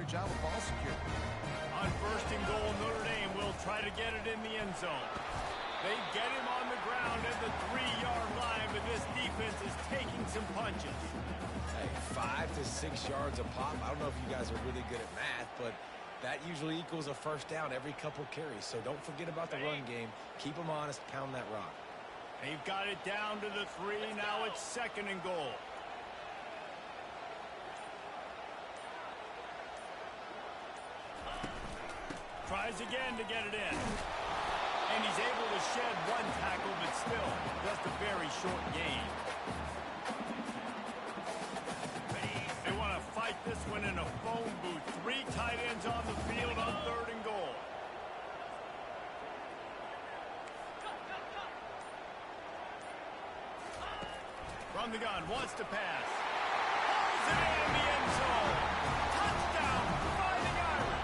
great job with ball security. On first and goal, Notre Dame will try to get it in the end zone. They get him on the ground at the 3-yard line, but this defense is taking some punches. Hey, 5 to 6 yards a pop. I don't know if you guys are really good at math, but that usually equals a first down every couple carries. So don't forget about the run game. Keep them honest. Pound that rock. They've got it down to the 3. Now it's second and goal. Tries again to get it in. And he's able to shed one tackle, but still just a very short gain. They want to fight this one in a phone booth. 3 tight ends on the field on third and goal. From the gun, wants to pass. Holds it in the end zone. Touchdown, Fighting Irish.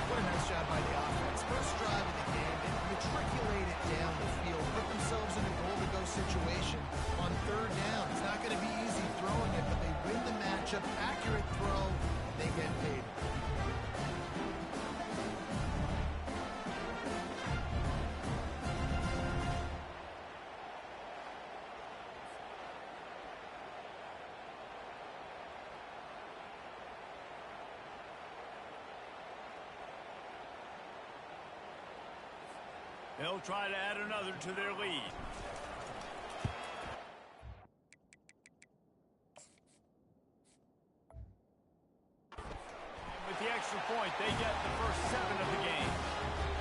What a nice job by the offense. First drive of the game, they matriculated down the field, put themselves in a goal-to-go situation on third down. It's not going to be easy throwing it, but they win the matchup, accurate throw, and they get paid. They'll try to add another to their lead. With the extra point, they get the first 7 of the game.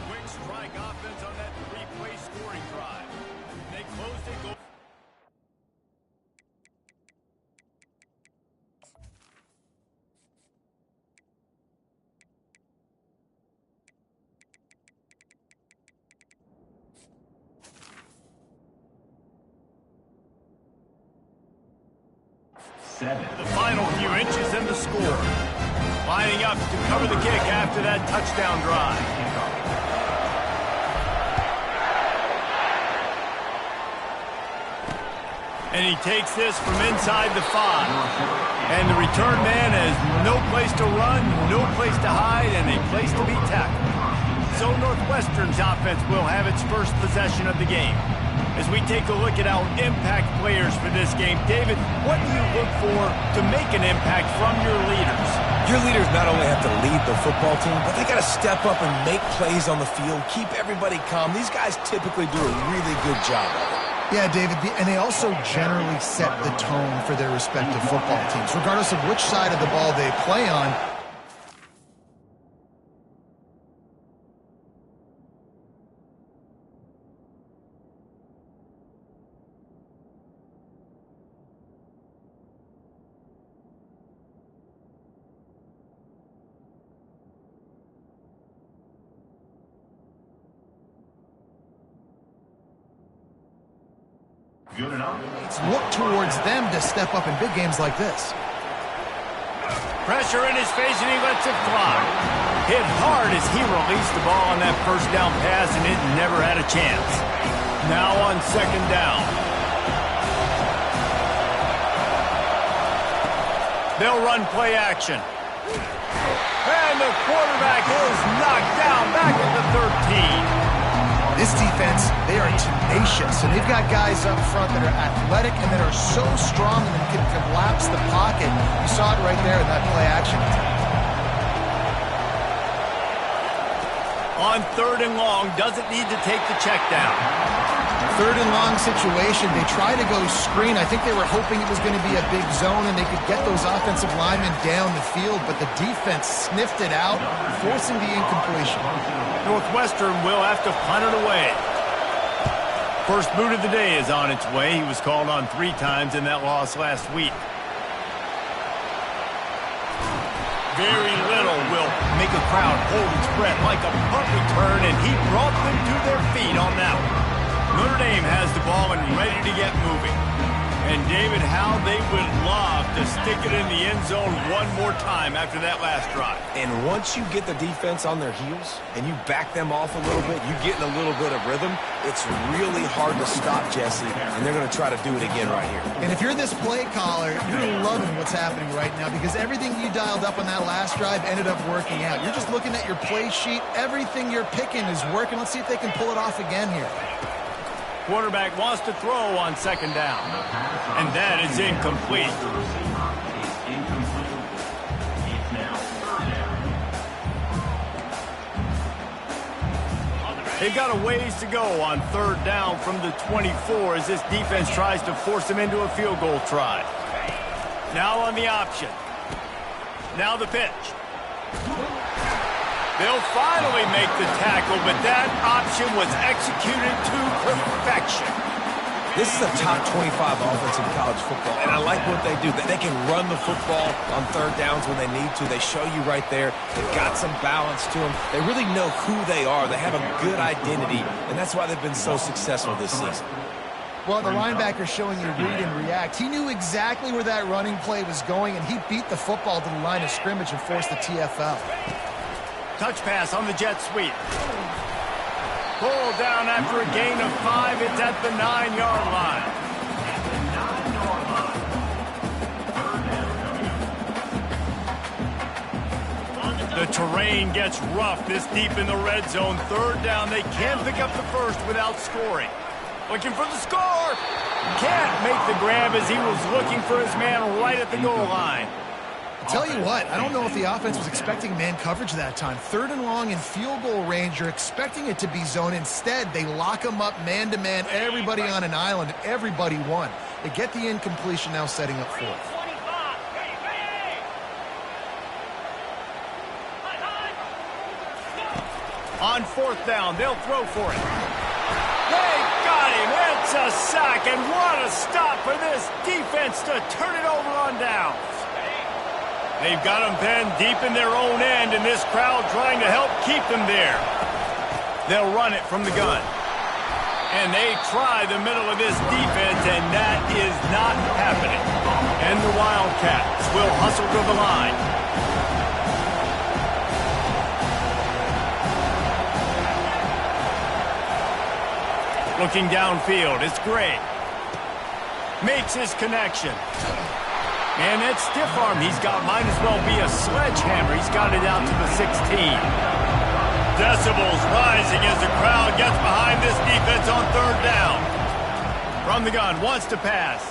Quick strike offense on that 3-play scoring drive. They closed it. Go. The final few inches in the score. Lining up to cover the kick after that touchdown drive. And he takes this from inside the 5. And the return man has no place to run, no place to hide, and a place to be tackled. So Northwestern's offense will have its first possession of the game. As we take a look at our impact players for this game, David, what do you look for to make an impact from your leaders? Your leaders not only have to lead the football team, but they got to step up and make plays on the field, keep everybody calm. These guys typically do a really good job of it. Yeah, David, and they also generally set the tone for their respective football teams, regardless of which side of the ball they play on. Good enough. Look towards them to step up in big games like this. Pressure in his face, and he lets it fly. Hit hard as he released the ball on that first down pass, and it never had a chance. Now on second down. They'll run play action. And the quarterback is knocked down back at the 13. This defense, they are tenacious, and they've got guys up front that are athletic and that are so strong and can collapse the pocket. You saw it right there in that play action. On third and long, doesn't need to take the check down. Third and long situation, they try to go screen. I think they were hoping it was going to be a big zone and they could get those offensive linemen down the field, but the defense sniffed it out, forcing the incompletion. Northwestern will have to punt it away. First boot of the day is on its way. He was called on 3 times in that loss last week. Very little will make a crowd hold its breath like a punt return, and he brought them to their feet on that one. Notre Dame has the ball and ready to get moving. And, David, how they would love to stick it in the end zone one more time after that last drive. And once you get the defense on their heels and you back them off a little bit, you get in a little bit of rhythm, it's really hard to stop, Jesse, and they're going to try to do it again right here. And if you're this play caller, you're loving what's happening right now because everything you dialed up on that last drive ended up working out. You're just looking at your play sheet. Everything you're picking is working. Let's see if they can pull it off again here. Quarterback wants to throw on second down. And that is incomplete. They've got a ways to go on third down from the 24 as this defense tries to force them into a field goal try. Now on the option. Now the pitch. They'll finally make the tackle, but that option was executed to perfection. This is a top 25 offense in college football, and I like what they do. They can run the football on third downs when they need to. They show you right there. They've got some balance to them. They really know who they are. They have a good identity, and that's why they've been so successful this season. Well, the linebacker's showing you read and react. He knew exactly where that running play was going, and he beat the football to the line of scrimmage and forced the TFL. Touch pass on the jet sweep. Pulled down after a gain of 5. It's at the 9-yard line. The terrain gets rough this deep in the red zone. Third down. They can't pick up the first without scoring. Looking for the score. Can't make the grab as he was looking for his man right at the goal line. I'll tell you what, I don't know if the offense was expecting man coverage that time. Third and long in field goal range, you're expecting it to be zone. Instead, they lock them up man-to-man, everybody on an island, and everybody won. They get the incompletion now setting up fourth. On fourth down, they'll throw for it. They got him. It's a sack, and what a stop for this defense to turn it over on downs. They've got them pinned deep in their own end, and this crowd trying to help keep them there. They'll run it from the gun. And they try the middle of this defense, and that is not happening. And the Wildcats will hustle to the line. Looking downfield, it's Gray. Makes his connection. And that stiff arm he's got might as well be a sledgehammer. He's got it out to the 16. Decibels rising as the crowd gets behind this defense on third down. From the gun, wants to pass.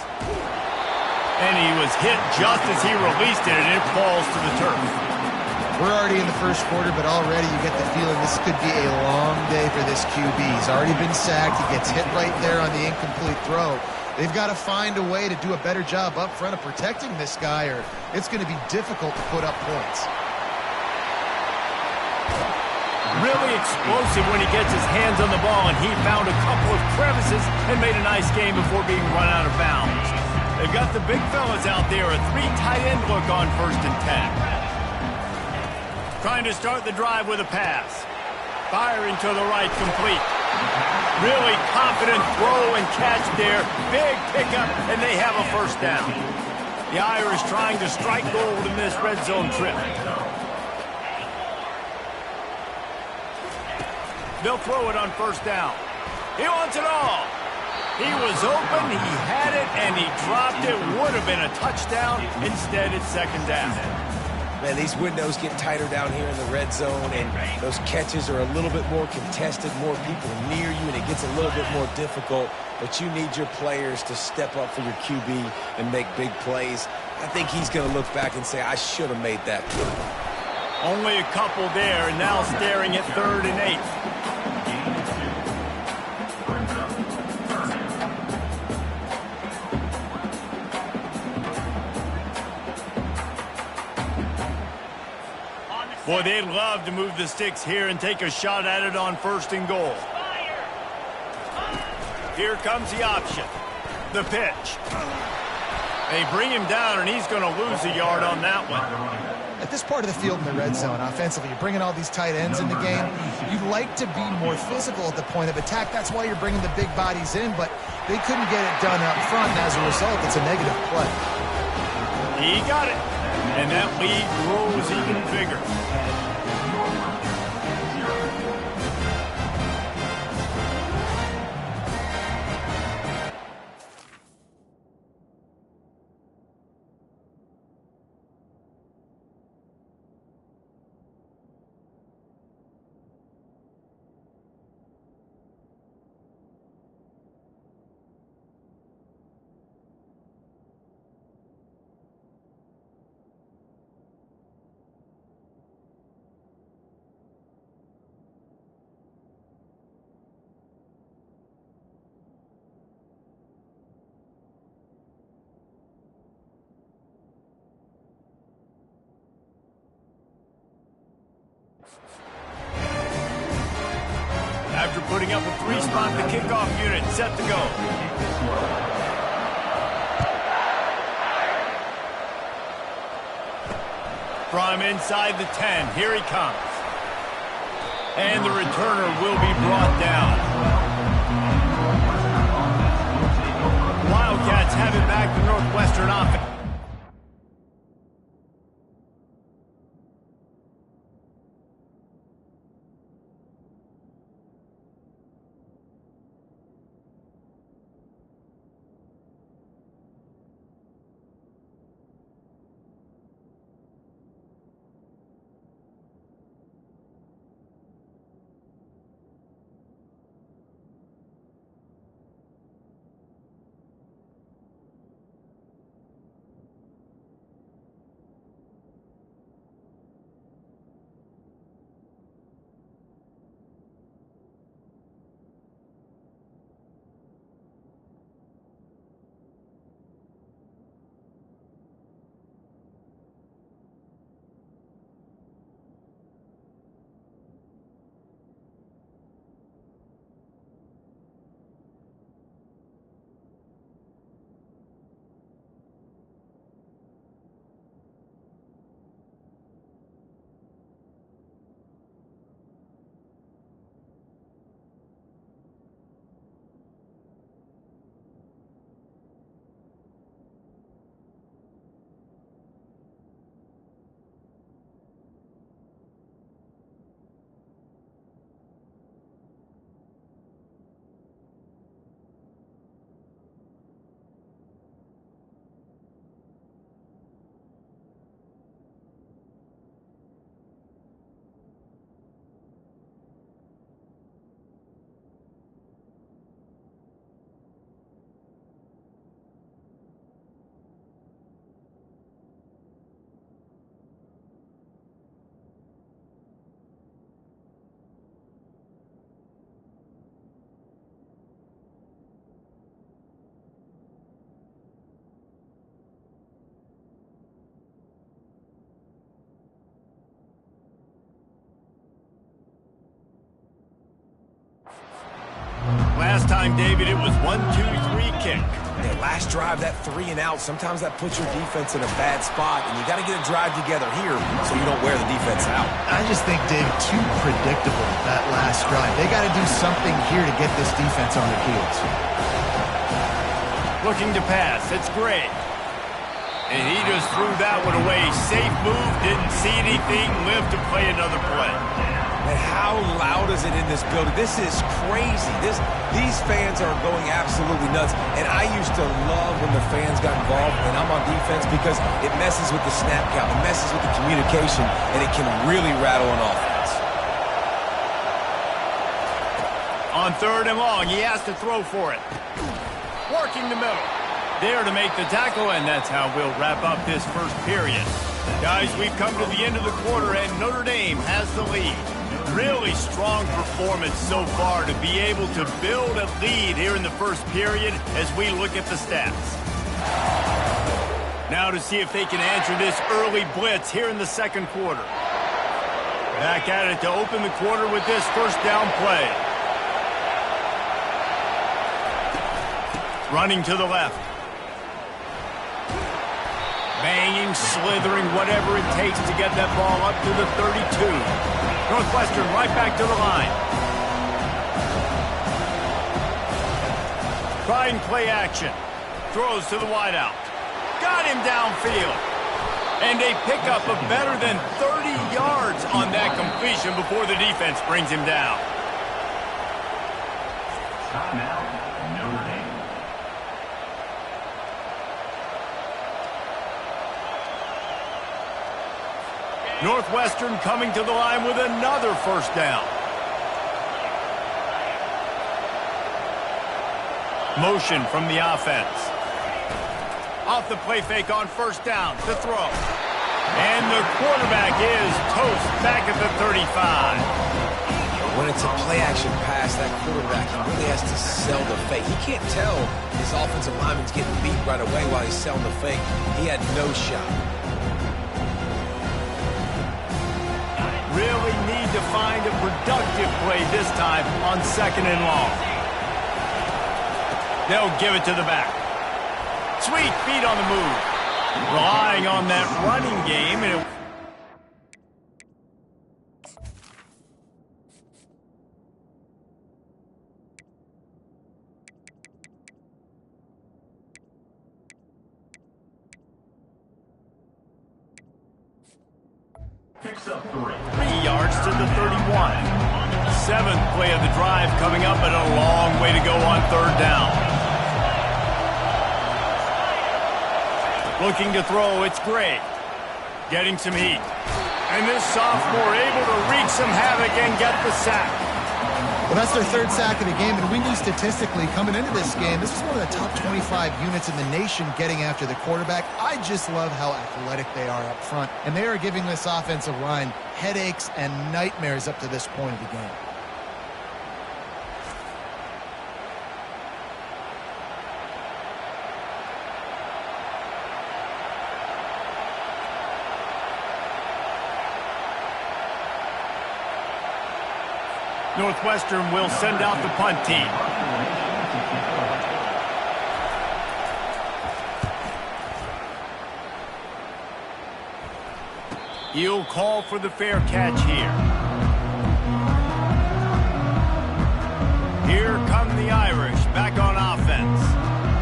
And he was hit just as he released it, and it falls to the turf. We're already in the first quarter, but already you get the feeling this could be a long day for this QB. He's already been sacked. He gets hit right there on the incomplete throw. They've got to find a way to do a better job up front of protecting this guy, or it's going to be difficult to put up points. Really explosive when he gets his hands on the ball, and he found a couple of crevices and made a nice game before being run out of bounds. They've got the big fellas out there, a 3 tight end look on 1st and 10. Trying to start the drive with a pass. Firing to the right, complete. Really confident throw and catch there. Big pickup, and they have a first down. The Irish trying to strike gold in this red zone trip. They'll throw it on first down. He wants it all. He was open, he had it, and he dropped it. Would have been a touchdown. Instead, it's second down. Man, these windows get tighter down here in the red zone, and those catches are a little bit more contested, more people near you, and it gets a little bit more difficult. But you need your players to step up for your QB and make big plays. I think he's going to look back and say, I should have made that play. Only a couple there, and now staring at 3rd and 8. Boy, they'd love to move the sticks here and take a shot at it on 1st and goal. Here comes the option. The pitch. They bring him down, and he's going to lose a yard on that one. At this part of the field in the red zone, offensively, you're bringing all these tight ends in the game. You'd like to be more physical at the point of attack. That's why you're bringing the big bodies in, but they couldn't get it done up front, and as a result, it's a negative play. He got it, and that lead grows even bigger. After putting up a three-spot, the kickoff unit set to go. From inside the 10, here he comes. And the returner will be brought down. Wildcats have it back to Northwestern offense. Last time, David, it was 1-2-3 kick. Yeah, last drive, that 3 and out, sometimes that puts your defense in a bad spot, and you got to get a drive together here so you don't wear the defense out. I just think, David, too predictable that last drive. They got to do something here to get this defense on their heels. Looking to pass, it's great. And he just threw that one away. Safe move, didn't see anything, lived to play another play. And how loud is it in this building? This is crazy. These fans are going absolutely nuts. And I used to love when the fans got involved when I'm on defense because it messes with the snap count, it messes with the communication, and it can really rattle an offense. On 3rd and long, he has to throw for it. Working the middle. There to make the tackle, and that's how we'll wrap up this first period. Guys, we've come to the end of the quarter, and Notre Dame has the lead. Really strong performance so far to be able to build a lead here in the first period as we look at the stats. Now to see if they can answer this early blitz here in the second quarter. Back at it to open the quarter with this first down play. Running to the left. Banging, slithering, whatever it takes to get that ball up to the 32. Northwestern right back to the line. Trying play action. Throws to the wideout. Got him downfield. And a pickup of better than 30 yards on that completion before the defense brings him down. Timeout, Notre Dame. Northwestern coming to the line with another first down. Motion from the offense. Off the play fake on first down to throw. And the quarterback is toast back at the 35. When it's a play-action pass, that quarterback, he really has to sell the fake. He can't tell his offensive lineman's getting beat right away while he's selling the fake. He had no shot. Really need to find a productive play this time on second and long. They'll give it to the back. Sweet feet on the move. Relying on that running game. And Picks up 3. 3 yards to the 31. Seventh play of the drive coming up, but a long way to go on third down. Looking to throw, it's Gray. Getting some heat. And this sophomore able to wreak some havoc and get the sack. Well, that's their third sack of the game, and we knew statistically coming into this game, this was one of the top 25 units in the nation getting after the quarterback. I just love how athletic they are up front, and they are giving this offensive line headaches and nightmares up to this point of the game. Northwestern will send out the punt team. He'll call for the fair catch here. Here come the Irish back on offense.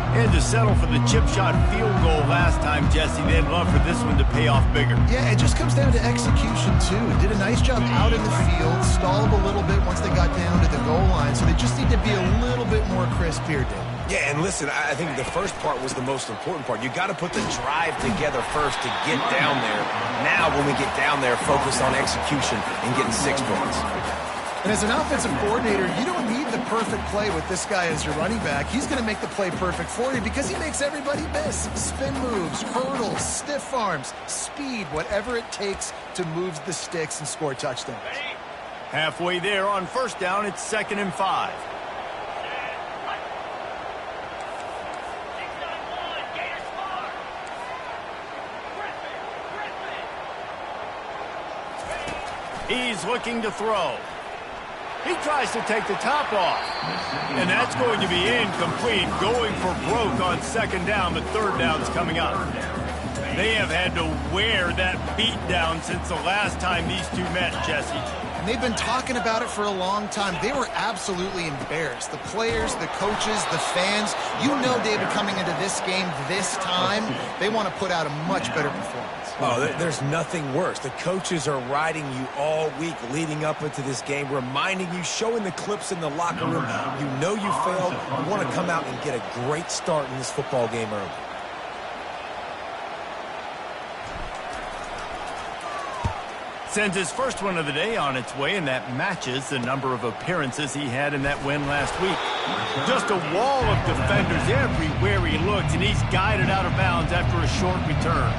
Had to settle for the chip shot field goal last time, Jesse. They'd love for this one to pay off bigger. Yeah, it just comes down to execution, too. Did a nice job out in the field, stalled a little bit once they got down to the goal line, so they just need to be a little bit more crisp here, Dave. Yeah, and listen, I think the first part was the most important part. You got to put the drive together first to get down there. Now, when we get down there, focus on execution and getting 6 points. And as an offensive coordinator, you don't need the perfect play with this guy as your running back. He's going to make the play perfect for you because he makes everybody miss. Spin moves, hurdles, stiff arms, speed, whatever it takes to move the sticks and score touchdowns. Halfway there on first down, it's 2nd and 5. He's looking to throw. He tries to take the top off. And that's going to be incomplete, going for broke on second down, but third down's coming up. They have had to wear that beat down since the last time these two met, Jesse. And they've been talking about it for a long time. They were absolutely embarrassed. The players, the coaches, the fans. You know, David, coming into this game this time, they want to put out a much better performance. Oh, there's nothing worse. The coaches are riding you all week leading up into this game, reminding you, showing the clips in the locker room. You know you failed. You want to come out and get a great start in this football game early. Sends his first one of the day on its way, and that matches the number of appearances he had in that win last week. Just a wall of defenders everywhere he looks, and he's guided out of bounds after a short return.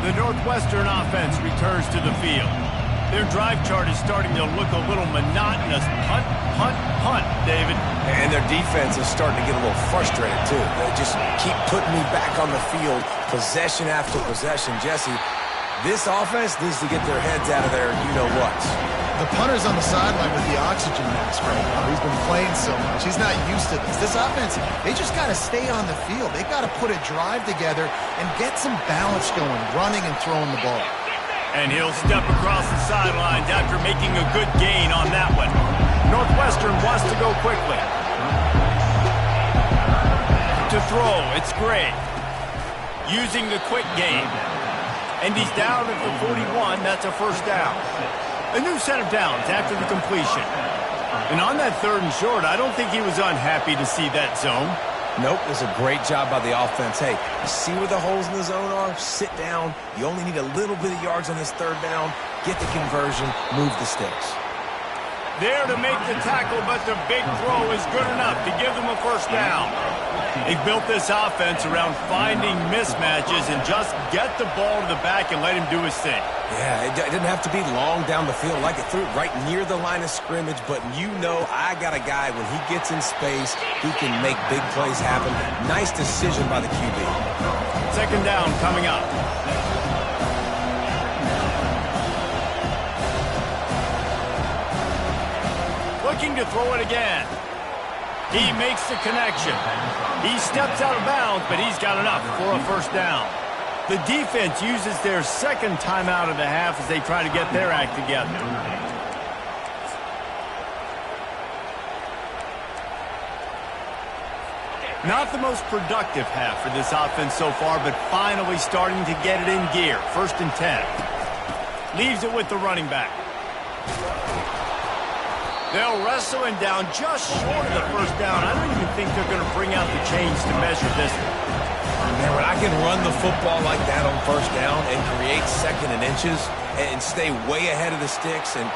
The Northwestern offense returns to the field. Their drive chart is starting to look a little monotonous. Punt, punt, punt, David. And their defense is starting to get a little frustrated, too. They just keep putting me back on the field, possession after possession. Jesse, this offense needs to get their heads out of their you-know-whats. The punter's on the sideline with the oxygen mask right now. He's been playing so much. He's not used to this. This offense, they just got to stay on the field. They got to put a drive together and get some balance going, running and throwing the ball. And he'll step across the sidelines after making a good gain on that one. Northwestern wants to go quickly. To throw, it's Gray. Using the quick game. And he's down at the 41. That's a first down. A new set of downs after the completion. And on that 3rd and short, I don't think he was unhappy to see that zone. Nope, it was a great job by the offense. Hey, you see where the holes in the zone are? Sit down. You only need a little bit of yards on this 3rd down. Get the conversion. Move the sticks. There to make the tackle, but the big throw is good enough to give them a first down. They built this offense around finding mismatches and just get the ball to the back and let him do his thing. Yeah, it didn't have to be long down the field. Like it threw it right near the line of scrimmage, but you know I got a guy, when he gets in space, he can make big plays happen. Nice decision by the QB. 2nd down coming up. Looking to throw it again. He makes the connection. He steps out of bounds, but he's got enough for a first down. The defense uses their 2nd timeout of the half as they try to get their act together. Not the most productive half for this offense so far, but finally starting to get it in gear. 1st and 10. Leaves it with the running back. They'll wrestle him down just short of the first down. I don't even think they're going to bring out the chains to measure this one. Man, when I can run the football like that on 1st down and create 2nd and inches and stay way ahead of the sticks and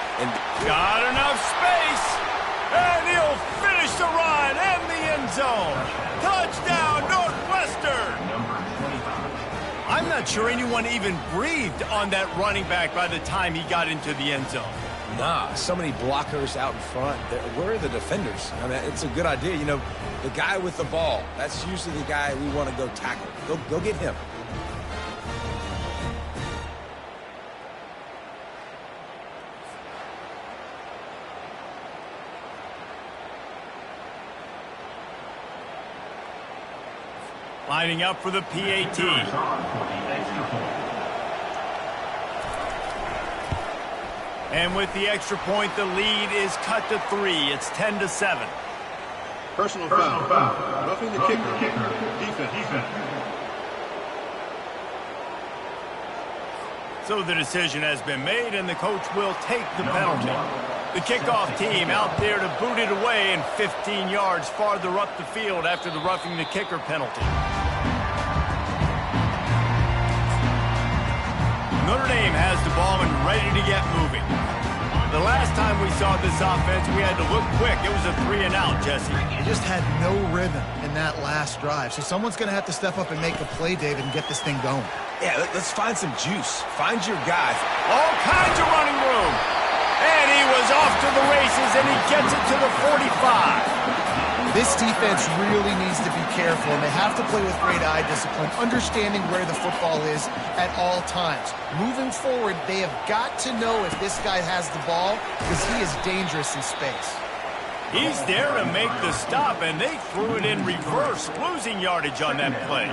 got enough space, and he'll finish the run and the end zone. Touchdown, Northwestern! I'm not sure anyone even breathed on that running back by the time he got into the end zone. Nah, so many blockers out in front. Where are the defenders? I mean, it's a good idea. You know, the guy with the ball, that's usually the guy we want to go tackle. Go get him. Lining up for the PAT. And with the extra point, the lead is cut to 3. It's 10-7. Personal foul. Roughing the kicker. Defense. So the decision has been made, and the coach will take the penalty. The kickoff team out there to boot it away and 15 yards farther up the field after the roughing the kicker penalty. Notre Dame has the ball and ready to get moving. The last time we saw this offense, we had to look quick. It was a 3-and-out, Jesse. They just had no rhythm in that last drive. So someone's going to have to step up and make a play, David, and get this thing going. Yeah, let's find some juice. Find your guy. All kinds of running room. And he was off to the races, and he gets it to the 45. This defense really needs to be careful, and they have to play with great eye discipline, understanding where the football is at all times. Moving forward, they have got to know if this guy has the ball, because he is dangerous in space. He's there to make the stop, and they threw it in reverse, losing yardage on that play.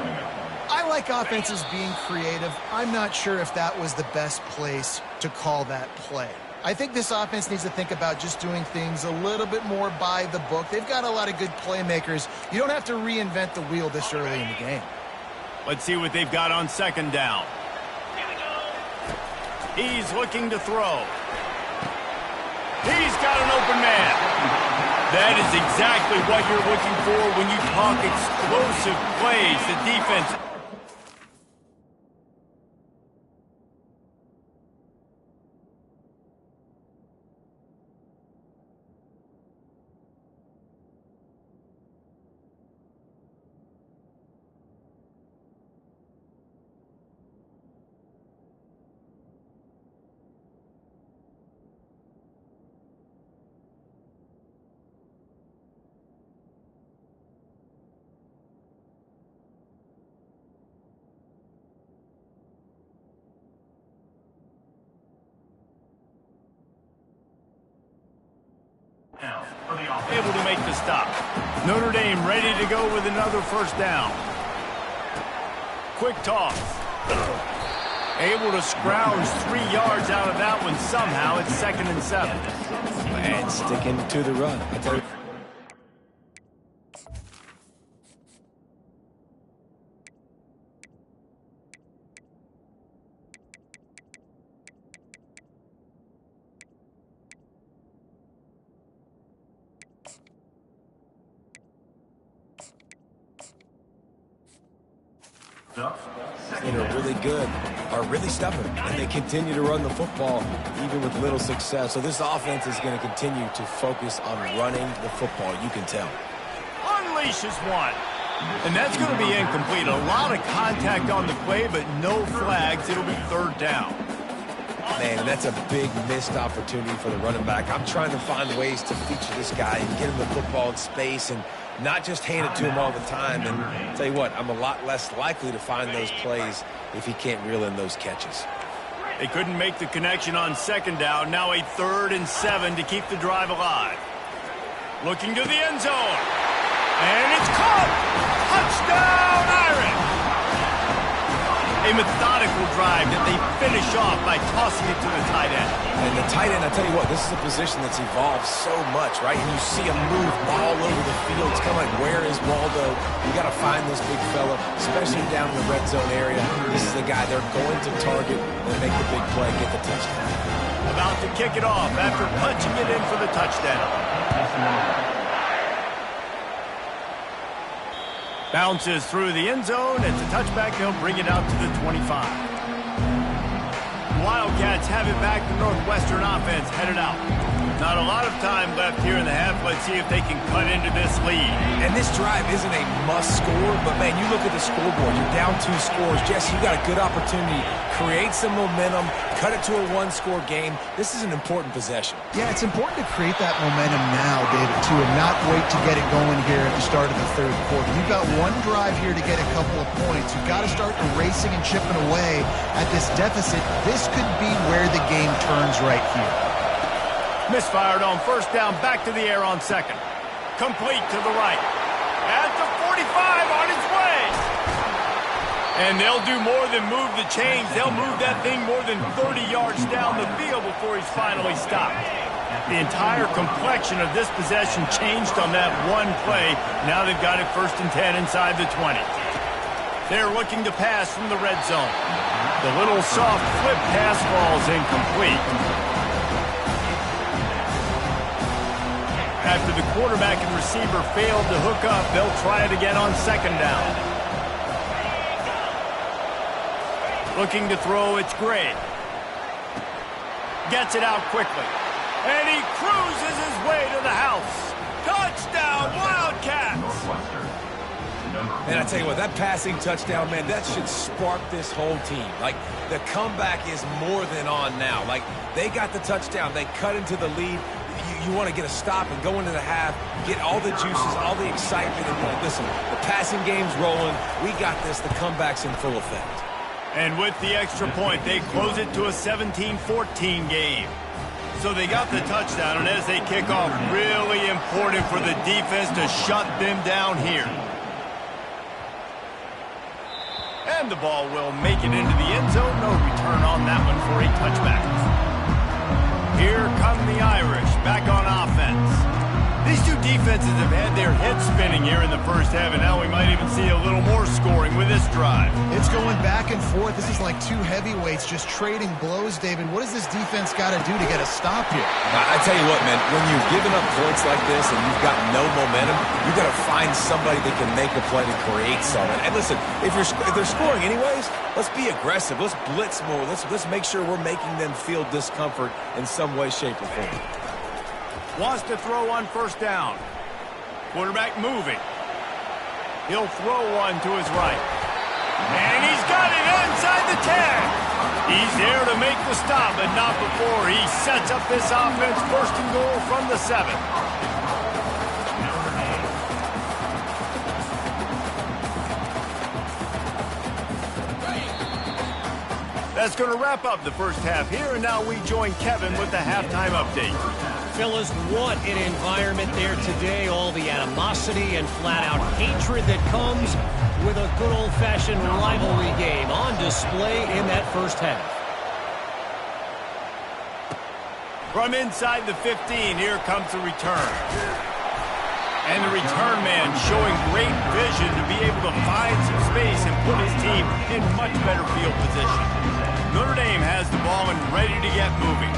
I like offenses being creative. I'm not sure if that was the best place to call that play. I think this offense needs to think about just doing things a little bit more by the book. They've got a lot of good playmakers. You don't have to reinvent the wheel this early in the game. Let's see what they've got on 2nd down. He's looking to throw. He's got an open man. That is exactly what you're looking for when you talk explosive plays. The defense able to make the stop. Notre Dame ready to go with another first down. Quick toss. Able to scrounge 3 yards out of that one somehow. It's 2nd and 7. And sticking to the run. I tell you. Really good, are really stubborn, and they continue to run the football even with little success. So this offense is going to continue to focus on running the football, you can tell. Unleashes one. And that's going to be incomplete. A lot of contact on the play, but no flags. It'll be 3rd down. Man, and that's a big missed opportunity for the running back. I'm trying to find ways to feature this guy and get him the football in space and not just hand it to him all the time. And I'll tell you what, I'm a lot less likely to find those plays if he can't reel in those catches. They couldn't make the connection on 2nd down. Now a 3rd and 7 to keep the drive alive. Looking to the end zone. And it's caught! Touchdown, Irish! A methodical drive that they finish off by tossing it to the tight end. And the tight end, I tell you what, this is a position that's evolved so much, right? And you see him move all over the field. It's kind of like, where is Waldo? You got to find this big fella, especially down in the red zone area. This is the guy they're going to target and make the big play, get the touchdown. About to kick it off after punching it in for the touchdown. Bounces through the end zone. It's a touchback. They'll bring it out to the 25. Wildcats have it back. The Northwestern offense headed out. Not a lot of time left here in the half. Let's see if they can cut into this lead. And this drive isn't a must score, but man, you look at the scoreboard. You're down 2 scores. Jesse, you got a good opportunity. Create some momentum. Cut it to a 1-score game. This is an important possession. Yeah, it's important to create that momentum now, David, too, and not wait to get it going here at the start of the 3rd quarter. You've got one drive here to get a couple of points. You've got to start erasing and chipping away at this deficit. This could be where the game turns right here. Misfired on 1st down, back to the air on 2nd. Complete to the right. At the 45 on his way. And they'll do more than move the chains. They'll move that thing more than 30 yards down the field before he's finally stopped. The entire complexion of this possession changed on that one play. Now they've got it 1st and 10 inside the 20. They're looking to pass from the red zone. The little soft flip pass falls incomplete. After the quarterback and receiver failed to hook up, they'll try it again on 2nd down. Looking to throw, it's Gray. Gets it out quickly. And he cruises his way to the house. Touchdown, Wildcats! And I tell you what, that passing touchdown, man, that should spark this whole team. Like, the comeback is more than on now. Like, they got the touchdown. They cut into the lead. You want to get a stop and go into the half, get all the juices, all the excitement, and be like, listen, the passing game's rolling. We got this. The comeback's in full effect. And with the extra point, they close it to a 17-14 game. So they got the touchdown, and as they kick off, really important for the defense to shut them down here. And the ball will make it into the end zone. No return on that one for a touchback. Here come the Irish, back on offense. These two defenses have had their heads spinning here in the 1st half, and now we might even see a little more scoring with this drive. It's going back and forth. This is like 2 heavyweights just trading blows, David. What does this defense got to do to get a stop here? I tell you what, man, when you're giving up points like this and you've got no momentum, you've got to find somebody that can make a play to create something. And listen, if they're scoring anyways, let's be aggressive. Let's blitz more. Let's make sure we're making them feel discomfort in some way, shape, or form. Wants to throw on 1st down. Quarterback moving. He'll throw one to his right. And he's got it inside the 10. He's there to make the stop, but not before he sets up this offense 1st and goal from the 7. That's going to wrap up the 1st half here, and now we join Kevin with the halftime update. fellas, what an environment there today. All the animosity and flat-out hatred that comes with a good old-fashioned rivalry game on display in that first half. From inside the 15, here comes the return. And the return man showing great vision to be able to find some space and put his team in much better field position. Notre Dame has the ball and ready to get moving.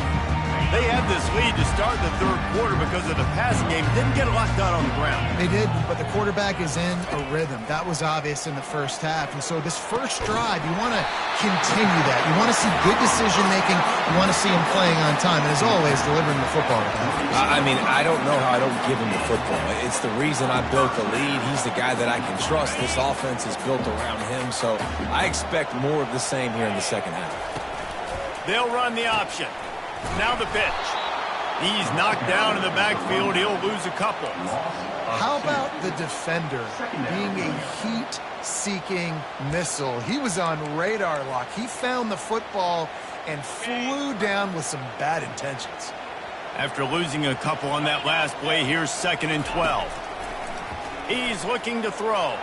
They had this lead to start the third quarter because of the passing game. Didn't get a lot done on the ground. They did, but the quarterback is in a rhythm. That was obvious in the first half. And so this first drive, you want to continue that. You want to see good decision-making. You want to see him playing on time. And as always, delivering the football. I mean, I don't know how I don't give him the football. It's the reason I built the lead. He's the guy that I can trust. This offense is built around him. So I expect more of the same here in the second half. They'll run the option. Now the pitch. He's knocked down in the backfield. He'll lose a couple. How about the defender being a heat-seeking missile? He was on radar lock. He found the football and flew down with some bad intentions. After losing a couple on that last play, here's 2nd and 12. He's looking to throw.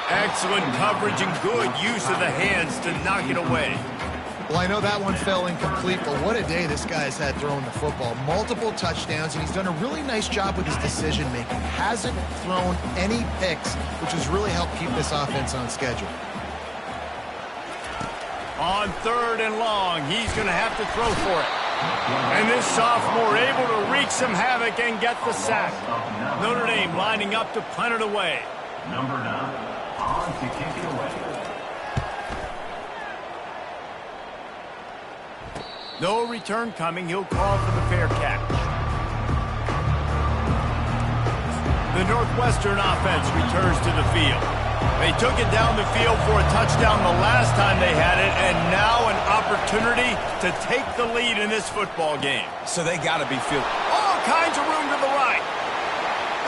Excellent coverage and good use of the hands to knock it away. Well, I know that one fell incomplete, but what a day this guy's had throwing the football. Multiple touchdowns, and he's done a really nice job with his decision-making. Hasn't thrown any picks, which has really helped keep this offense on schedule. On 3rd and long, he's going to have to throw for it. And this sophomore able to wreak some havoc and get the sack. Notre Dame lining up to punt it away. Number 9, on to kick it away. No return coming. He'll call for the fair catch. The Northwestern offense returns to the field. They took it down the field for a touchdown the last time they had it, and now an opportunity to take the lead in this football game. So they got to be fielded. All kinds of room to the right.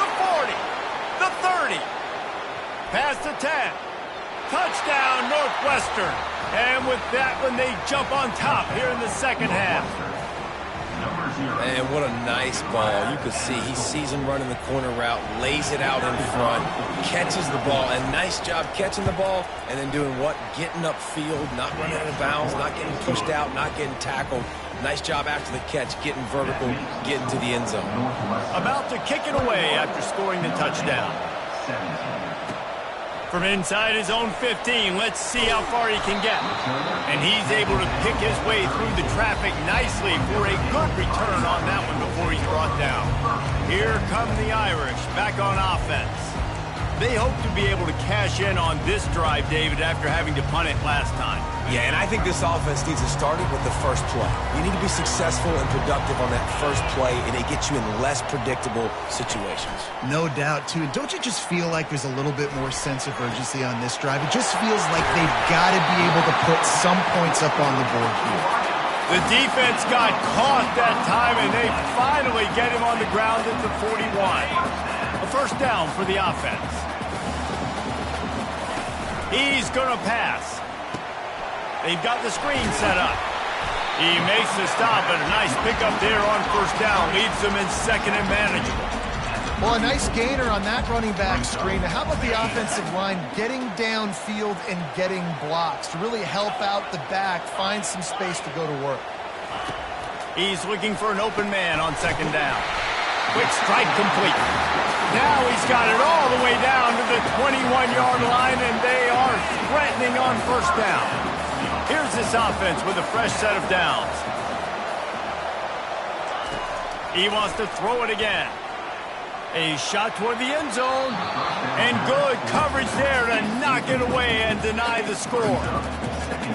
The 40. The 30. Past the 10. Touchdown, Northwestern. And with that one, they jump on top here in the second half. And what a nice ball. You could see he sees him running the corner route, lays it out in front, catches the ball, and nice job catching the ball and then doing what? Getting upfield, not running out of bounds, not getting pushed out, not getting tackled. Nice job after the catch, getting vertical, getting to the end zone. About to kick it away after scoring the touchdown. From inside his own 15, let's see how far he can get. And he's able to pick his way through the traffic nicely for a good return on that one before he's brought down. Here come the Irish back on offense. They hope to be able to cash in on this drive, David, after having to punt it last time. Yeah, and I think this offense needs to start it with the first play. You need to be successful and productive on that first play, and it gets you in less predictable situations. No doubt, too. Don't you just feel like there's a little bit more sense of urgency on this drive? It just feels like they've got to be able to put some points up on the board here. The defense got caught that time, and they finally get him on the ground at the 41. A first down for the offense. He's going to pass. They've got the screen set up. He makes the stop, and a nice pickup there on first down. Leaves them in second and manageable. Well, a nice gainer on that running back screen. How about the offensive line getting downfield and getting blocks to really help out the back, find some space to go to work? He's looking for an open man on second down. Quick strike complete. Now he's got it all the way down to the 21-yard line, and they are threatening on first down. Here's this offense with a fresh set of downs. He wants to throw it again. A shot toward the end zone. And good coverage there to knock it away and deny the score.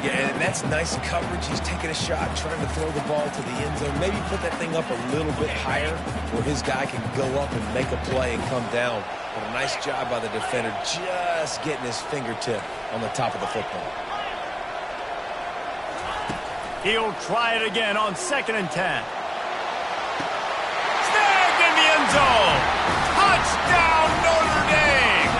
Yeah, and that's nice coverage. He's taking a shot, trying to throw the ball to the end zone. Maybe put that thing up a little bit higher where his guy can go up and make a play and come down. But a nice job by the defender just getting his fingertip on the top of the football. He'll try it again on 2nd and 10. Snagged in the end zone. Touchdown, Notre Dame.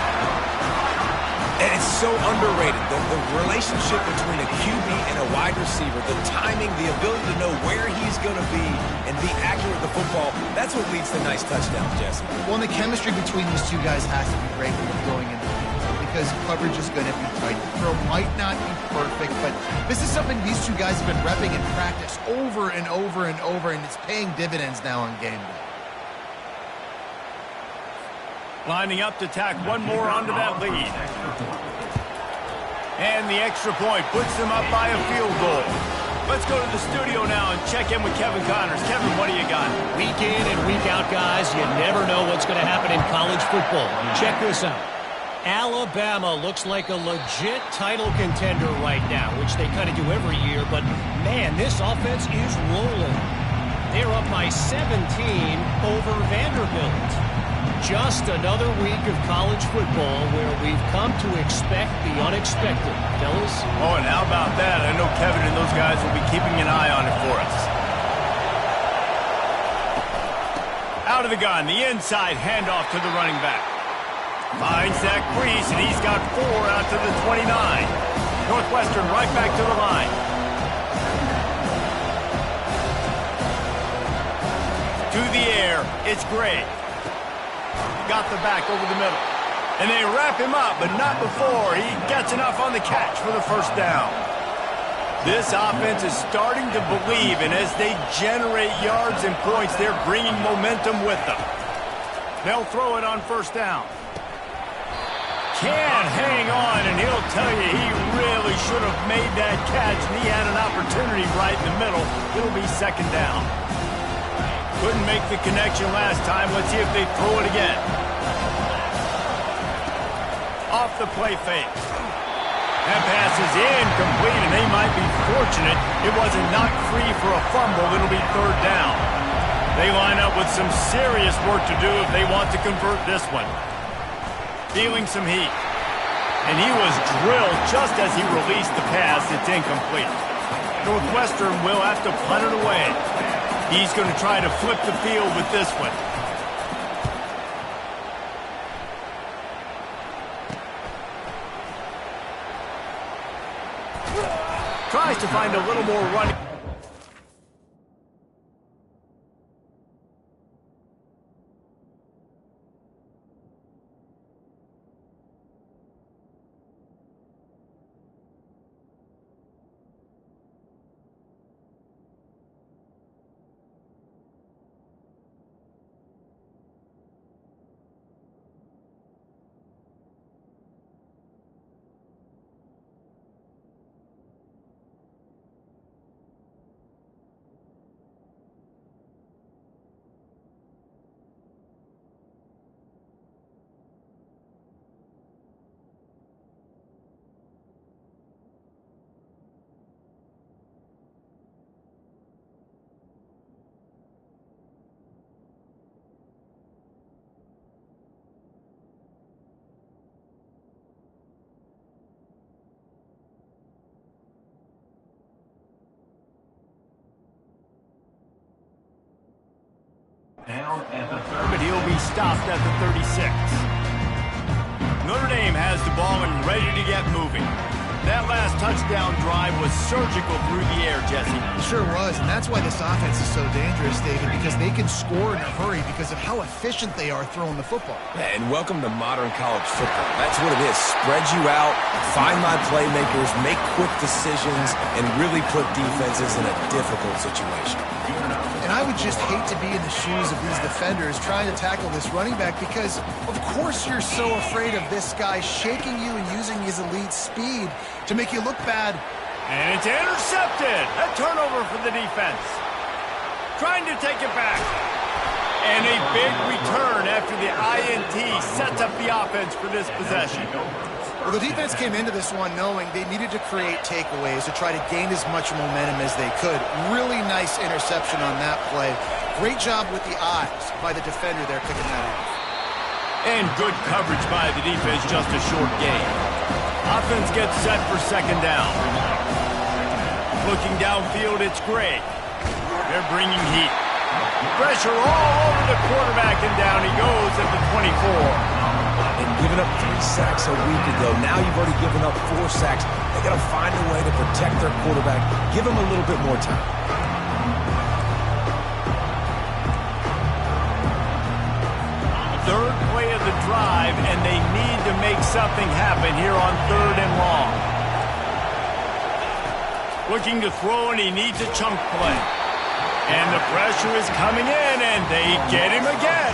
And it's so underrated. The relationship between a QB and a wide receiver, the timing, the ability to know where he's going to be and be accurate with the football, that's what leads to nice touchdowns, Jesse. Well, and the chemistry between these two guys has to be great when you're going into the game because coverage is going to be tight. The throw might not be perfect, but this is something these two guys have been repping in practice over and over and over, and it's paying dividends now on game day. Lining up to tack one more onto that lead. And the extra point puts them up by a field goal. Let's go to the studio now and check in with Kevin Connors. Kevin, what do you got? Week in and week out, guys, you never know what's going to happen in college football. Check this out. Alabama looks like a legit title contender right now, which they kind of do every year, but man, this offense is rolling. They're up by 17 over Vanderbilt. Just another week of college football where we've come to expect the unexpected. Fellas? Oh, and how about that? I know Kevin and those guys will be keeping an eye on it for us. Out of the gun, the inside handoff to the running back. Finds Zach Priest, and he's got 4 out to the 29. Northwestern right back to the line. To the air, it's Gray. Got the back over the middle. And they wrap him up, but not before he gets enough on the catch for the first down. This offense is starting to believe, and as they generate yards and points, they're bringing momentum with them. They'll throw it on first down. Can't hang on, and he'll tell you he really should have made that catch, and he had an opportunity right in the middle. It'll be second down. Couldn't make the connection last time. Let's see if they throw it again. Off the play fake. That pass is incomplete, and they might be fortunate it wasn't knocked free for a fumble. It'll be third down. They line up with some serious work to do if they want to convert this one. Feeling some heat. And he was drilled just as he released the pass. It's incomplete. Northwestern will have to punt it away. He's going to try to flip the field with this one. Tries to find a little more running. Down at the 30. But he'll be stopped at the 36. Notre Dame has the ball and ready to get moving. That last touchdown drive was surgical through the air, Jesse. It sure was, and that's why this offense is so dangerous, David, because they can score in a hurry because of how efficient they are throwing the football. And welcome to modern college football. That's what it is. Spread you out, find my playmakers, make quick decisions, and really put defenses in a difficult situation. And I would just hate to be in the shoes of these defenders trying to tackle this running back because, of course, you're so afraid of this guy shaking you and using his elite speed to make you look bad. And it's intercepted. A turnover for the defense. Trying to take it back. And a big return after the INT sets up the offense for this possession. Well, the defense came into this one knowing they needed to create takeaways to try to gain as much momentum as they could. Really nice interception on that play. Great job with the eyes by the defender there picking that up. And good coverage by the defense, just a short gain. Offense gets set for second down. Looking downfield, it's Gray. They're bringing heat. Pressure all over the quarterback, and down he goes at the 24. and giving up 3 sacks a week ago. Now you've already given up 4 sacks. They got to find a way to protect their quarterback. Give him a little bit more time. Third play of the drive, and they need to make something happen here on 3rd and long. Looking to throw, and he needs a chunk play. And the pressure is coming in, and they get him again.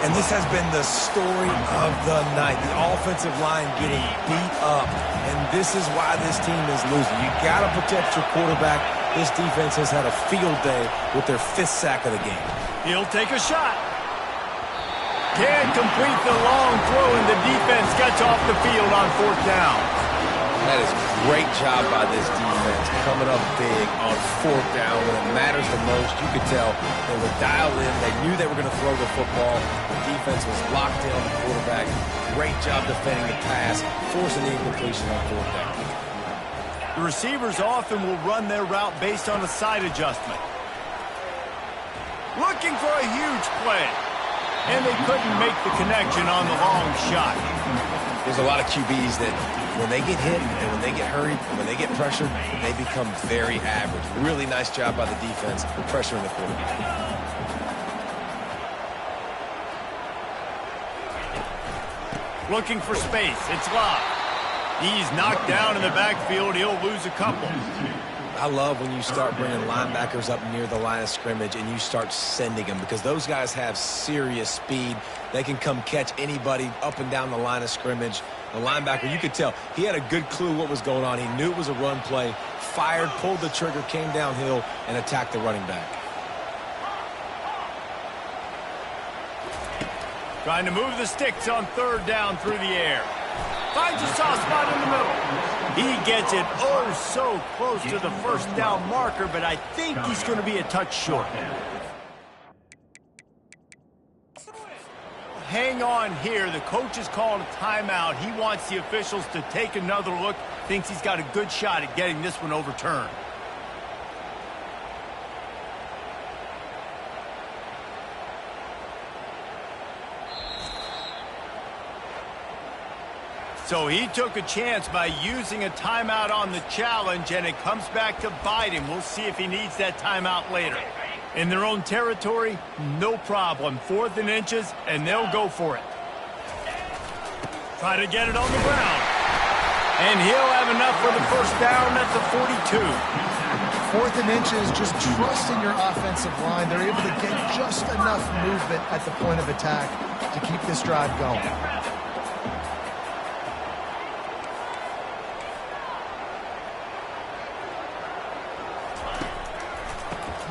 And this has been the story of the night. The offensive line getting beat up. And this is why this team is losing. You got to protect your quarterback. This defense has had a field day with their 5th sack of the game. He'll take a shot. Can't complete the long throw, and the defense gets off the field on 4th down. That is a great job by this defense, coming up big on 4th down when it matters the most. You could tell they were dialed in. They knew they were going to throw the football. The defense was locked in on the quarterback. Great job defending the pass, forcing the incompletion on 4th down. The receivers often will run their route based on a side adjustment. Looking for a huge play. And they couldn't make the connection on the long shot. There's a lot of QBs that when they get hit and when they get hurried and when they get pressured, they become very average. Really nice job by the defense pressuring the quarterback. Looking for space. It's Love. He's knocked down in the backfield. He'll lose a couple. I love when you start bringing linebackers up near the line of scrimmage and you start sending them because those guys have serious speed. They can come catch anybody up and down the line of scrimmage. The linebacker, you could tell, he had a good clue what was going on. He knew it was a run play, fired, pulled the trigger, came downhill, and attacked the running back. Trying to move the sticks on 3rd down through the air. Finds a soft spot in the middle. He gets it oh so close to the 1st down marker, but I think he's going to be a touch short. Hang on here. The coach has called a timeout. He wants the officials to take another look. Thinks he's got a good shot at getting this one overturned. So he took a chance by using a timeout on the challenge, and it comes back to bite him. We'll see if he needs that timeout later. In their own territory, no problem. 4th and inches, and they'll go for it. Try to get it on the ground. And he'll have enough for the 1st down at the 42. 4th and inches, just trust in your offensive line. They're able to get just enough movement at the point of attack to keep this drive going.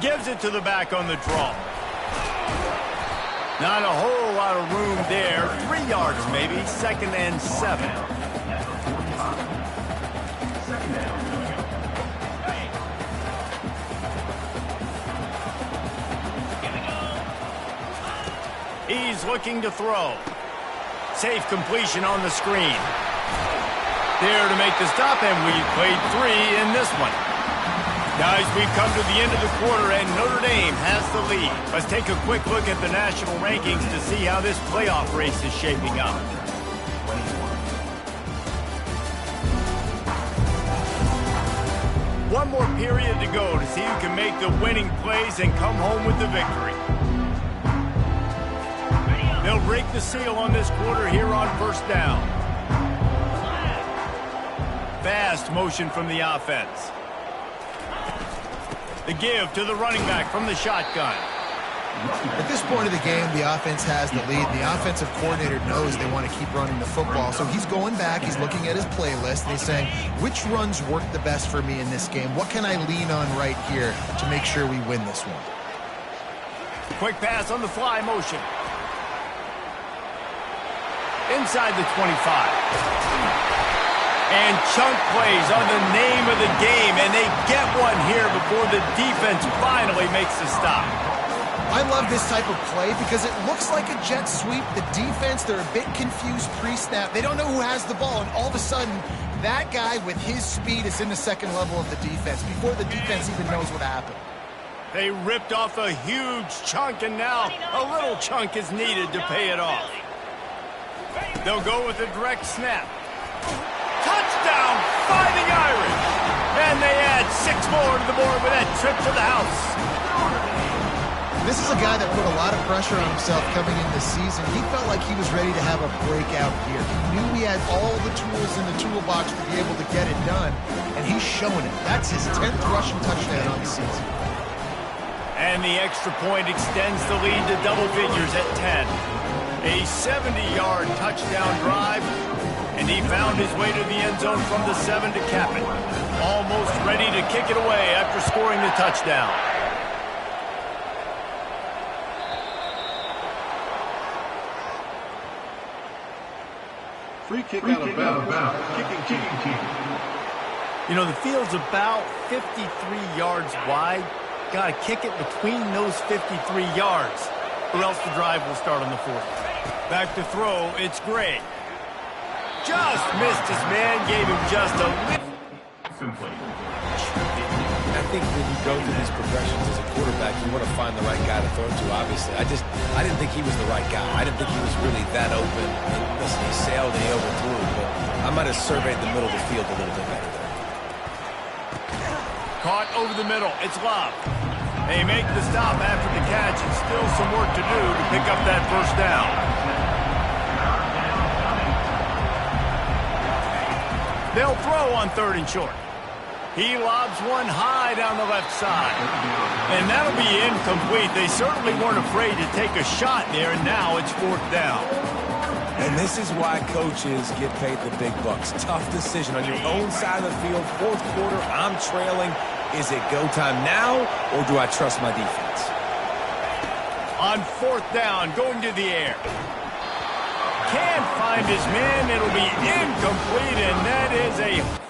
Gives it to the back on the draw. Not a whole lot of room there. 3 yards maybe. 2nd and 7. He's looking to throw. Safe completion on the screen. There to make the stop, and we played 3 in this one. Guys, we've come to the end of the quarter, and Notre Dame has the lead. Let's take a quick look at the national rankings to see how this playoff race is shaping up. One more period to go to see who can make the winning plays and come home with the victory. They'll break the seal on this quarter here on 1st down. Fast motion from the offense. The give to the running back from the shotgun. At this point of the game, the offense has the lead. The offensive coordinator knows they want to keep running the football. So he's going back, he's looking at his playlist, and he's saying, which runs work the best for me in this game? What can I lean on right here to make sure we win this one? Quick pass on the fly motion. Inside the 25. And chunk plays are the name of the game, and they get one here before the defense finally makes a stop. I love this type of play because it looks like a jet sweep. The defense, they're a bit confused pre-snap. They don't know who has the ball, and all of a sudden, that guy with his speed is in the 2nd level of the defense before the defense even knows what happened. They ripped off a huge chunk, and now a little chunk is needed to pay it off. They'll go with a direct snap. Touchdown, Fighting Irish! And they add 6 more to the board with that trip to the house. This is a guy that put a lot of pressure on himself coming into the season. He felt like he was ready to have a breakout year. He knew he had all the tools in the toolbox to be able to get it done, and he's showing it. That's his 10th rushing touchdown on the season. And the extra point extends the lead to double figures at 10. A 70-yard touchdown drive, and he found his way to the end zone from the 7 to cap it. Almost ready to kick it away after scoring the touchdown. Free kick out of bounds. Kicking team. You know, the field's about 53 yards wide. Got to kick it between those 53 yards, or else the drive will start on the 40. Back to throw, it's Gray. Just missed his man, gave him just a lift. I think when you go through these progressions as a quarterback, you want to find the right guy to throw to, obviously. I didn't think he was the right guy. I didn't think he was really that open. Listen, he sailed and he overthrew it, but I might have surveyed the middle of the field a little bit better there. Caught over the middle, it's Love. They make the stop after the catch, and still some work to do to pick up that first down. They'll throw on 3rd and short. He lobs one high down the left side. And that'll be incomplete. They certainly weren't afraid to take a shot there, and now it's 4th down. And this is why coaches get paid the big bucks. Tough decision on your own side of the field. 4th quarter, I'm trailing. Is it go time now, or do I trust my defense? On 4th down, going to the air. Can't find his man. It'll be incomplete, and that is a...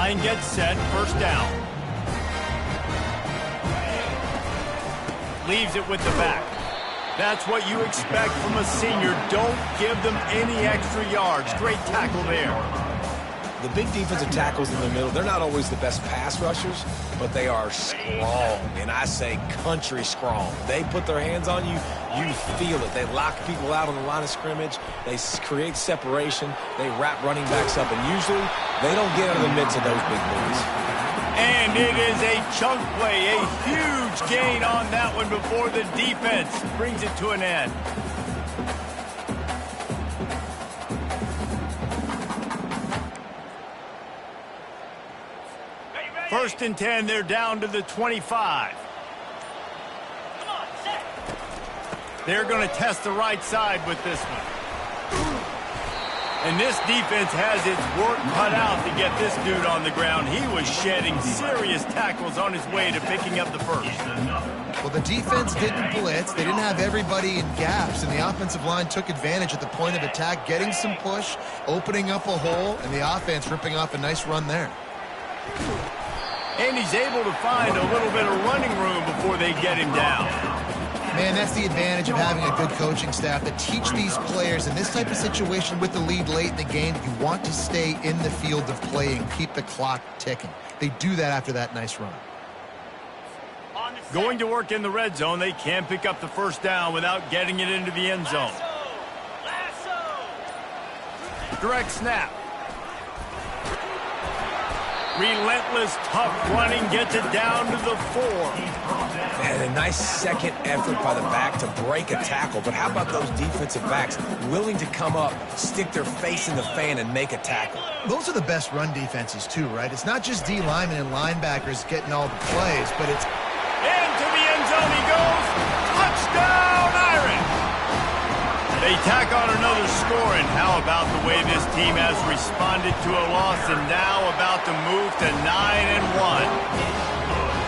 line gets set, first down. Leaves it with the back. That's what you expect from a senior. Don't give them any extra yards. Great tackle there. The big defensive tackles in the middle, they're not always the best pass rushers, but they are strong, and I say country strong. They put their hands on you, you feel it. They lock people out on the line of scrimmage. They create separation. They wrap running backs up, and usually they don't get out of the midst of those big boys. And it is a chunk play, a huge gain on that one before the defense brings it to an end. First and 10, they're down to the 25. They're going to test the right side with this one. And this defense has its work cut out to get this dude on the ground. He was shedding serious tackles on his way to picking up the first. Well, the defense didn't blitz. They didn't have everybody in gaps, and the offensive line took advantage at the point of attack, getting some push, opening up a hole, and the offense ripping off a nice run there. And he's able to find a little bit of running room before they get him down. Man, that's the advantage of having a good coaching staff that teach these players in this type of situation with the lead late in the game. You want to stay in the field of play and keep the clock ticking. They do that after that nice run. Going to work in the red zone, they can't pick up the first down without getting it into the end zone. Direct snap. Relentless, tough running gets it down to the 4. And a nice second effort by the back to break a tackle. But how about those defensive backs willing to come up, stick their face in the fan, and make a tackle? Those are the best run defenses, too, right? It's not just D linemen and linebackers getting all the plays, but it's... Into the end zone he goes. Touchdown, Irish! They tack on another score, and how about the way this team has responded to a loss and now about to move to 9-1.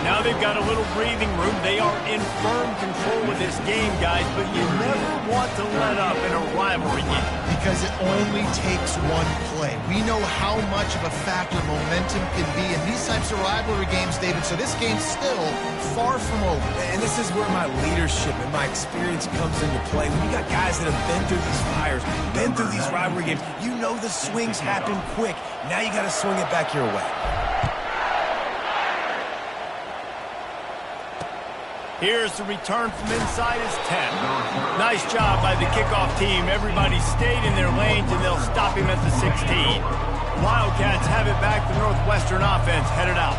Now they've got a little breathing room. They are in firm control of this game, guys, but you never want to let up in a rivalry game. Because it only takes one play. We know how much of a factor momentum can be in these types of rivalry games, David, so this game's still far from over. And this is where my leadership and my experience comes into play. When you got guys that have been through these fires, been through these rivalry games, you know the swings happen quick. Now you got to swing it back your way. Here's the return from inside his 10. Nice job by the kickoff team. Everybody stayed in their lanes, and they'll stop him at the 16. Wildcats have it back. The Northwestern offense headed out.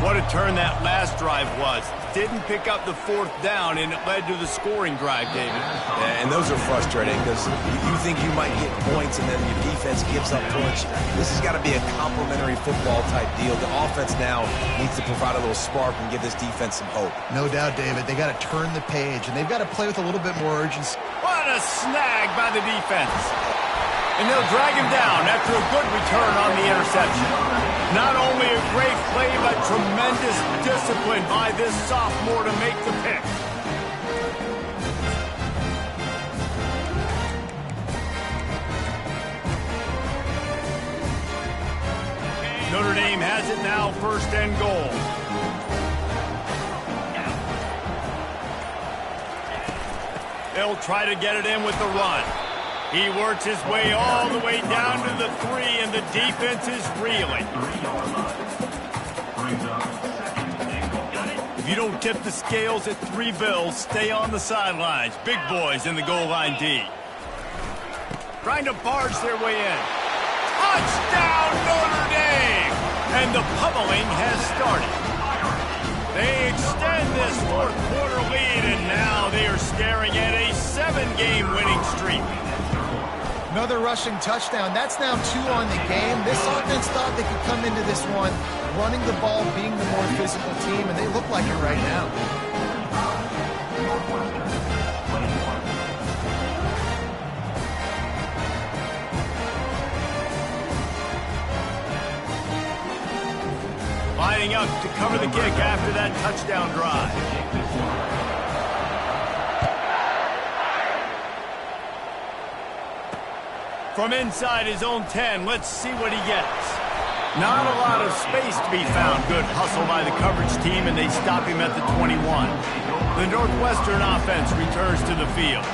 What a turn that last drive was. Didn't pick up the 4th down, and it led to the scoring drive, David. Yeah, and those are frustrating because you think you might get points, and then your defense gives up points. This has got to be a complementary football-type deal. The offense now needs to provide a little spark and give this defense some hope. No doubt, David. They got to turn the page, and they've got to play with a little bit more urgency. What a snag by the defense. And they'll drag him down after a good return on the interception. Not only a great play, but tremendous discipline by this sophomore to make the pick. Notre Dame has it now, 1st and goal. They'll try to get it in with the run. He works his way all the way down to the 3, and the defense is reeling. If you don't tip the scales at 3 bills, stay on the sidelines. Big boys in the goal line D. Trying to barge their way in. Touchdown, Notre Dame! And the pummeling has started. They extend this 4th quarter lead, and now they are staring at a 7-game winning streak. Another rushing touchdown. That's now 2 on the game. This offense thought they could come into this one running the ball, being the more physical team, and they look like it right now. Lining up to cover the kick after that touchdown drive. From inside his own 10, let's see what he gets. Not a lot of space to be found. Good hustle by the coverage team, and they stop him at the 21. The Northwestern offense returns to the field.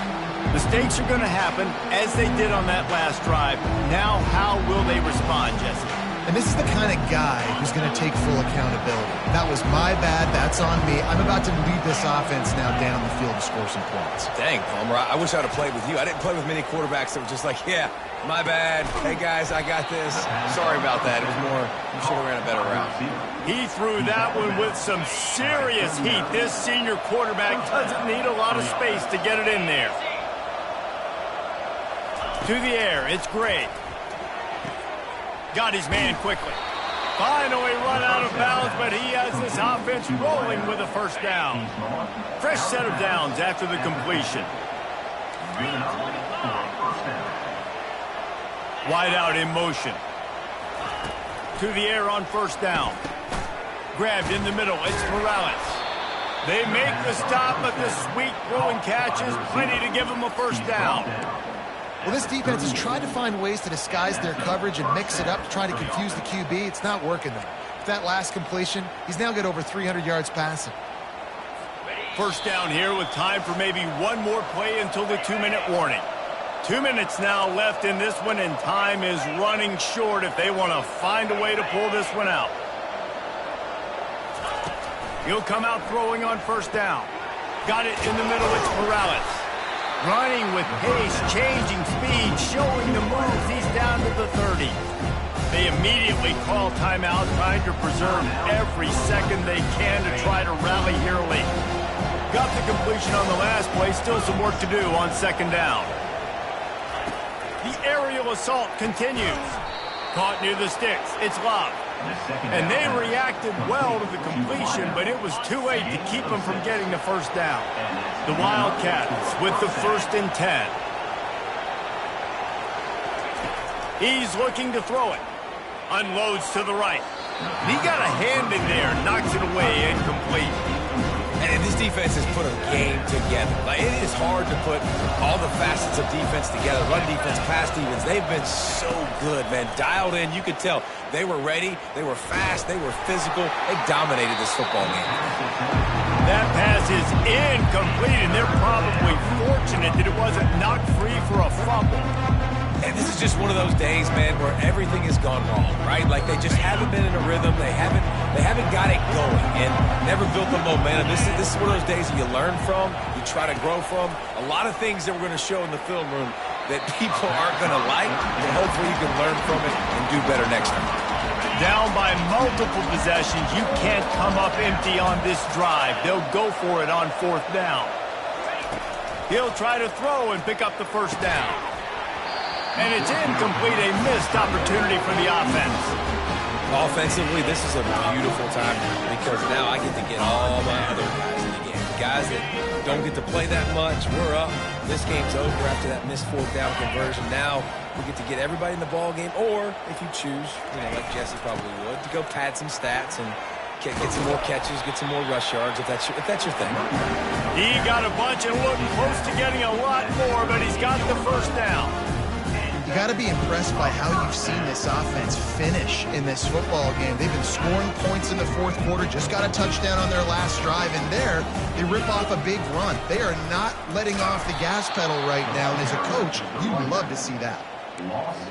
Mistakes are going to happen, as they did on that last drive. Now, how will they respond, Jesse? And this is the kind of guy who's going to take full accountability. That was my bad. That's on me. I'm about to lead this offense now down the field to score some points. Dang, Palmer, I wish I'd have played with you. I didn't play with many quarterbacks that were just like, yeah, my bad. Hey, guys, I got this. Sorry about that. It was more, you should have ran a better route. He threw that one with some serious heat. This senior quarterback doesn't need a lot of space to get it in there. To the air, it's Gray. Got his man quickly. Finally run out of bounds, but he has this offense rolling with a first down. Fresh set of downs after the completion. Wide out in motion. To the air on first down. Grabbed in the middle. It's Morales. They make the stop, but the sweet throwing catch is plenty to give them a first down. Well, this defense has tried to find ways to disguise their coverage and mix it up to try to confuse the QB. It's not working, though. With that last completion, he's now got over 300 yards passing. First down here with time for maybe one more play until the 2-minute warning. 2 minutes now left in this one, and time is running short if they want to find a way to pull this one out. He'll come out throwing on first down. Got it in the middle. It's Morales. Running with pace, changing speed, showing the moves. He's down to the 30. They immediately call timeout, trying to preserve every second they can to try to rally here late. Got the completion on the last play. Still some work to do on second down. The aerial assault continues. Caught near the sticks. It's Love. And they reacted well to the completion, but it was too late to keep them from getting the first down. The Wildcats with the 1st and 10. He's looking to throw it. Unloads to the right. He got a hand in there, knocks it away, incomplete. And this defense has put a game together. Like, it is hard to put all the facets of defense together. Run defense, pass defense. They've been so good, man. Dialed in. You could tell they were ready. They were fast. They were physical. They dominated this football game. That pass is incomplete, and they're probably fortunate that it wasn't knocked free for a fumble. And this is just one of those days, man, where everything has gone wrong, right? Like, they just haven't been in a rhythm. They haven't got it going and never built the momentum. This is one of those days that you learn from, you try to grow from. A lot of things that we're going to show in the film room that people aren't going to like, but hopefully you can learn from it and do better next time. Down by multiple possessions, you can't come up empty on this drive. They'll go for it on 4th down. He'll try to throw and pick up the first down. And it's incomplete, a missed opportunity for the offense. Offensively, this is a beautiful time because now I get to get all my other guys in the game. Guys that don't get to play that much, we're up. This game's over after that missed 4th down conversion. Now we get to get everybody in the ball game, or if you choose, like Jesse probably would, to go pad some stats and get some more catches, get some more rush yards if that's your thing. He got a bunch and looked close to getting a lot more, but he's got the first down. You got to be impressed by how you've seen this offense finish in this football game. They've been scoring points in the 4th quarter, just got a touchdown on their last drive, and there they rip off a big run. They are not letting off the gas pedal right now, and as a coach, you'd love to see that.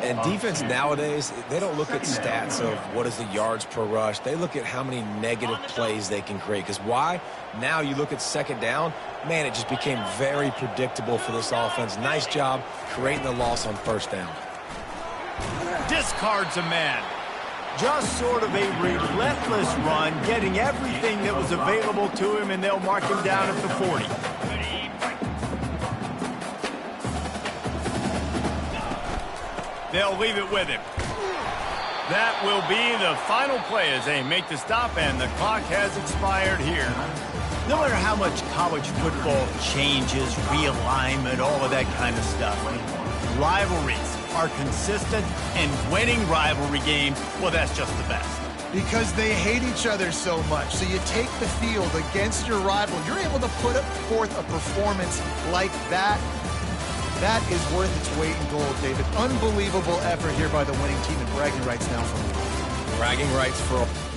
And defense nowadays, they don't look at stats of what is the yards per rush. They look at how many negative plays they can create. Because why? Now you look at second down, man, it just became very predictable for this offense. Nice job creating the loss on first down. Discards a man. Just sort of a relentless run, getting everything that was available to him, and they'll mark him down at the 40. They'll leave it with him. That will be the final play as they make the stop, and the clock has expired here. No matter how much college football changes, realignment, all of that kind of stuff, rivalries are consistent, and winning rivalry games, well, that's just the best. Because they hate each other so much. So you take the field against your rival. You're able to put forth a performance like that. That is worth its weight in gold, David. Unbelievable effort here by the winning team, and bragging rights now from me. Bragging rights for